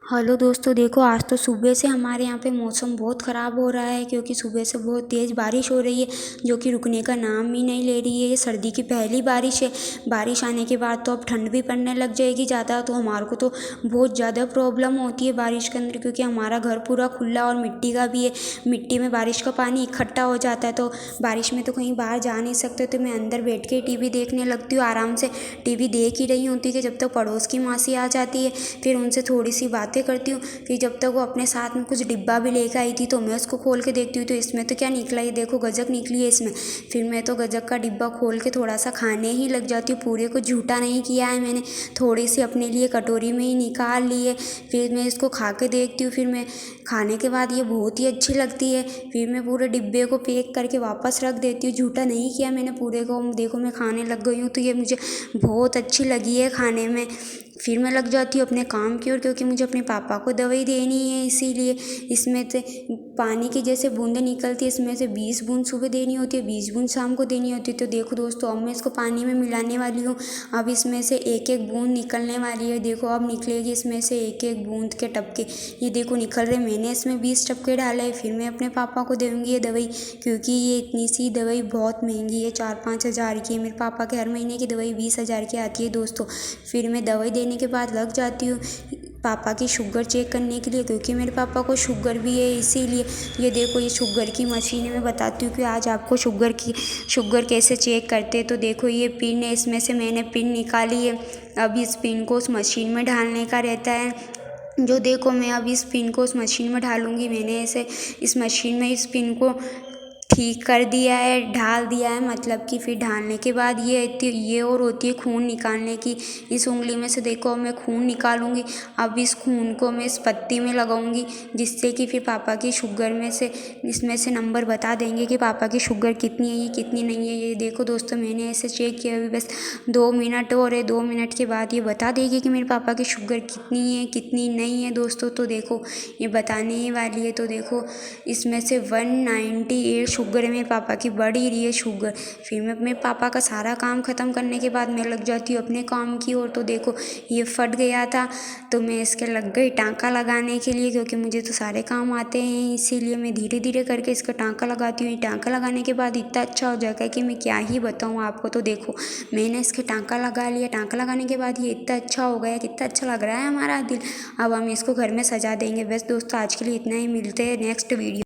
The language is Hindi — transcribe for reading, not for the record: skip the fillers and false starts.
हेलो दोस्तों, देखो आज तो सुबह से हमारे यहाँ पे मौसम बहुत ख़राब हो रहा है क्योंकि सुबह से बहुत तेज़ बारिश हो रही है जो कि रुकने का नाम ही नहीं ले रही है। ये सर्दी की पहली बारिश है। बारिश आने के बाद तो अब ठंड भी पड़ने लग जाएगी ज़्यादा, तो हमारे को तो बहुत ज़्यादा प्रॉब्लम होती है बारिश के अंदर क्योंकि हमारा घर पूरा खुला और मिट्टी का भी है। मिट्टी में बारिश का पानी इकट्ठा हो जाता है, तो बारिश में तो कहीं बाहर जा नहीं सकते, तो मैं अंदर बैठ के टीवी देखने लगती हूँ। आराम से टीवी देख ही रही होती कि जब तक पड़ोस की मासी आ जाती है, फिर उनसे थोड़ी सी बातें करती हूँ। फिर जब तक वो अपने साथ में कुछ डिब्बा भी लेकर आई थी तो मैं उसको खोल के देखती हूँ, तो इसमें तो क्या निकला, ये देखो गजक निकली है इसमें। फिर मैं तो गजक का डिब्बा खोल के थोड़ा सा खाने ही लग जाती हूँ। पूरे को झूठा नहीं किया है मैंने, थोड़ी सी अपने लिए कटोरी में ही निकाल ली है। फिर मैं इसको खा के देखती हूँ। फिर मैं खाने के बाद ये बहुत ही अच्छी लगती है। फिर मैं पूरे डिब्बे को पैक करके वापस रख देती हूँ। झूठा नहीं किया मैंने पूरे को, देखो मैं खाने लग गई हूँ, तो ये मुझे बहुत अच्छी लगी है खाने में। फिर मैं लग जाती हूँ अपने काम की ओर क्योंकि मुझे अपने पापा को दवाई देनी है, इसीलिए इसमें से पानी की जैसे बूंदें निकलती है, इसमें से 20 बूंद सुबह देनी होती है, 20 बूंद शाम को देनी होती है। तो देखो दोस्तों, अब मैं इसको पानी में मिलाने वाली हूँ। अब इसमें से एक एक बूंद निकलने वाली है। देखो अब निकलेगी इसमें से एक एक बूंद के टपके, ये देखो निकल रहे। मैंने इसमें 20 टपके डाले हैं। फिर मैं अपने पापा को दूँगी ये दवाई क्योंकि ये इतनी सी दवाई बहुत महंगी है, 4-5 हज़ार की है। मेरे पापा के हर महीने की दवाई 20,000 की आती है दोस्तों। फिर मैं दवाई देने के बाद लग जाती हूँ पापा की शुगर चेक करने के लिए क्योंकि मेरे पापा को शुगर भी है, इसीलिए। ये देखो ये शुगर की मशीन है। मैं बताती हूँ कि आज आपको शुगर कैसे चेक करते हैं। तो देखो ये पिन है, इसमें से मैंने पिन निकाली है। अब इस पिन को उस मशीन में डालने का रहता है। जो देखो मैं अब इस पिन को उस मशीन में डालूँगी। मैंने ऐसे इस मशीन में इस पिन को ठीक कर दिया है, ढाल दिया है, मतलब कि फिर ढालने के बाद ये और होती है खून निकालने की। इस उंगली में से देखो मैं खून निकालूंगी। अब इस खून को मैं इस पत्ती में लगाऊंगी जिससे कि फिर पापा की शुगर में से इसमें से नंबर बता देंगे कि पापा की शुगर कितनी है, ये कितनी नहीं है। ये देखो दोस्तों मैंने ऐसे चेक किया। अभी बस 2 मिनट और है, 2 मिनट के बाद ये बता देगी कि मेरे पापा की शुगर कितनी है कितनी नहीं है दोस्तों। तो देखो ये बताने ही वाली है। तो देखो इसमें से 198 शुगर है मेरे पापा की, बढ़ ही रही है शुगर। फिर मैं अपने पापा का सारा काम ख़त्म करने के बाद मैं लग जाती हूँ अपने काम की ओर। तो देखो ये फट गया था तो मैं इसके लग गई टाँका लगाने के लिए क्योंकि मुझे तो सारे काम आते हैं, इसीलिए मैं धीरे धीरे करके इसका टाँका लगाती हूँ। टाँका लगाने के बाद इतना अच्छा हो जाएगा कि मैं क्या ही बताऊँ आपको। तो देखो मैंने इसके टाँका लगा लिया। टाँका लगाने के बाद ये इतना अच्छा हो गया, कितना अच्छा लग रहा है हमारा दिल। अब हम इसको घर में सजा देंगे। बस दोस्तों आज के लिए इतना ही, मिलते हैं नेक्स्ट वीडियो।